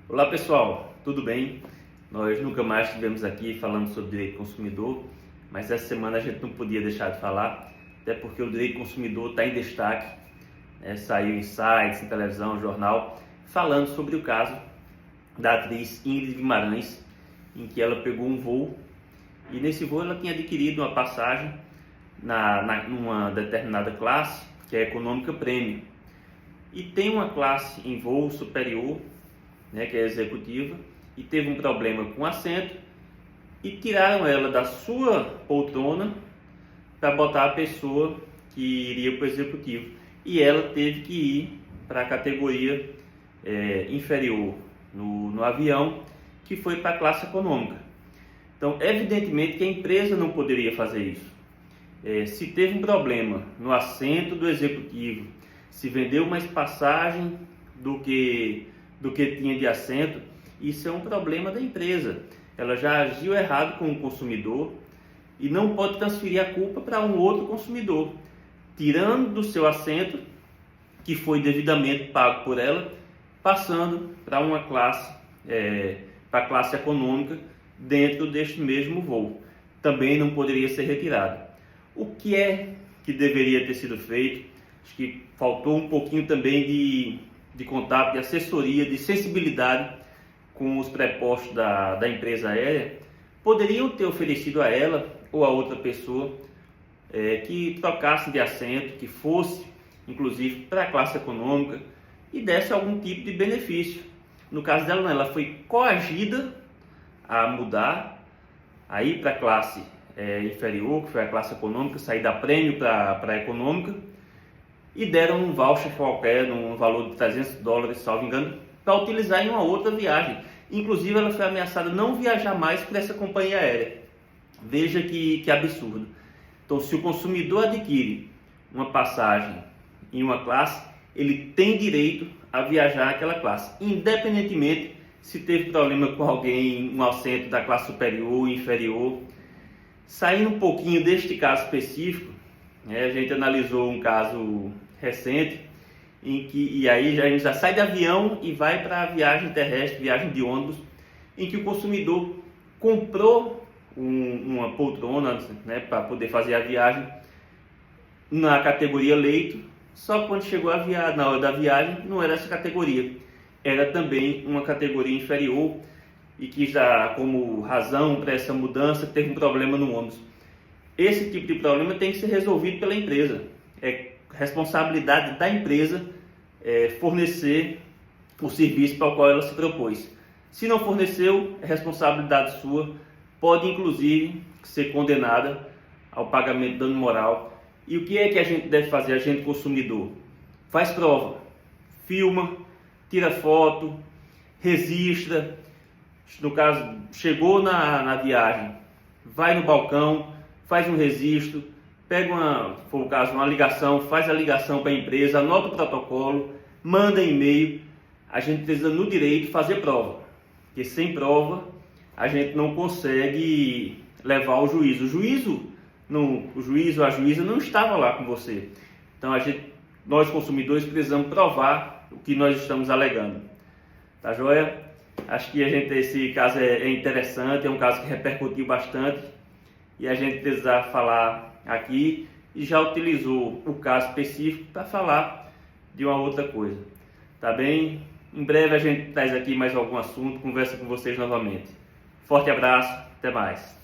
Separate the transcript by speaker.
Speaker 1: Olá pessoal, tudo bem? Nós nunca mais estivemos aqui falando sobre direito do consumidor, mas essa semana a gente não podia deixar de falar, até porque o direito do consumidor está em destaque, saiu em sites, em televisão, jornal, falando sobre o caso da atriz Ingrid Guimarães, em que ela pegou um voo e nesse voo ela tinha adquirido uma passagem numa determinada classe, que é a econômica premium, e tem uma classe em voo superior, que é executiva, e teve um problema com o assento e tiraram ela da sua poltrona para botar a pessoa que iria para o executivo, e ela teve que ir para a categoria inferior no avião, que foi para a classe econômica. Então, evidentemente que a empresa não poderia fazer isso. Se teve um problema no assento do executivo, se vendeu mais passagem do que tinha de assento, isso é um problema da empresa. Ela já agiu errado com o consumidor e não pode transferir a culpa para um outro consumidor, tirando do seu assento, que foi devidamente pago por ela, passando para uma classe, para a classe econômica, dentro deste mesmo voo. Também não poderia ser retirado. O que é que deveria ter sido feito? Acho que faltou um pouquinho também de contato, de assessoria, de sensibilidade com os prepostos da empresa aérea. Poderiam ter oferecido a ela ou a outra pessoa que trocasse de assento, que fosse inclusive para a classe econômica e desse algum tipo de benefício. No caso dela não, ela foi coagida a mudar, a ir para a classe inferior, que foi a classe econômica, sair da prêmio para a econômica, e deram um voucher qualquer, num valor de $300, salvo engano, para utilizar em uma outra viagem. Inclusive, ela foi ameaçada não viajar mais por essa companhia aérea. Veja que absurdo. Então, se o consumidor adquire uma passagem em uma classe, ele tem direito a viajar naquela classe, independentemente se teve problema com alguém, um assento da classe superior ou inferior. Saindo um pouquinho deste caso específico, a gente analisou um caso recente, e aí a gente já sai de avião e vai para a viagem terrestre, viagem de ônibus, em que o consumidor comprou uma poltrona, para poder fazer a viagem na categoria leito, só que quando chegou na hora da viagem não era essa categoria, era também uma categoria inferior, e que já como razão para essa mudança teve um problema no ônibus. Esse tipo de problema tem que ser resolvido pela empresa. É responsabilidade da empresa fornecer o serviço para o qual ela se propôs. Se não forneceu, é responsabilidade sua, pode inclusive ser condenada ao pagamento de dano moral. E o que é que a gente deve fazer, a gente consumidor? Faz prova, filma, tira foto, registra. No caso, chegou na viagem, vai no balcão, faz um registro, pega for o caso, uma ligação, faz a ligação para a empresa, anota o protocolo, manda e-mail. A gente precisa no direito fazer prova, porque sem prova a gente não consegue levar ao juízo. O juiz ou a juíza não estava lá com você. Então nós consumidores precisamos provar o que nós estamos alegando. Tá joia? Acho que esse caso é interessante, é um caso que repercutiu bastante e a gente precisa falar aqui, e já utilizou o caso específico para falar de uma outra coisa. Tá bem? Em breve a gente traz aqui mais algum assunto, conversa com vocês novamente. Forte abraço, até mais.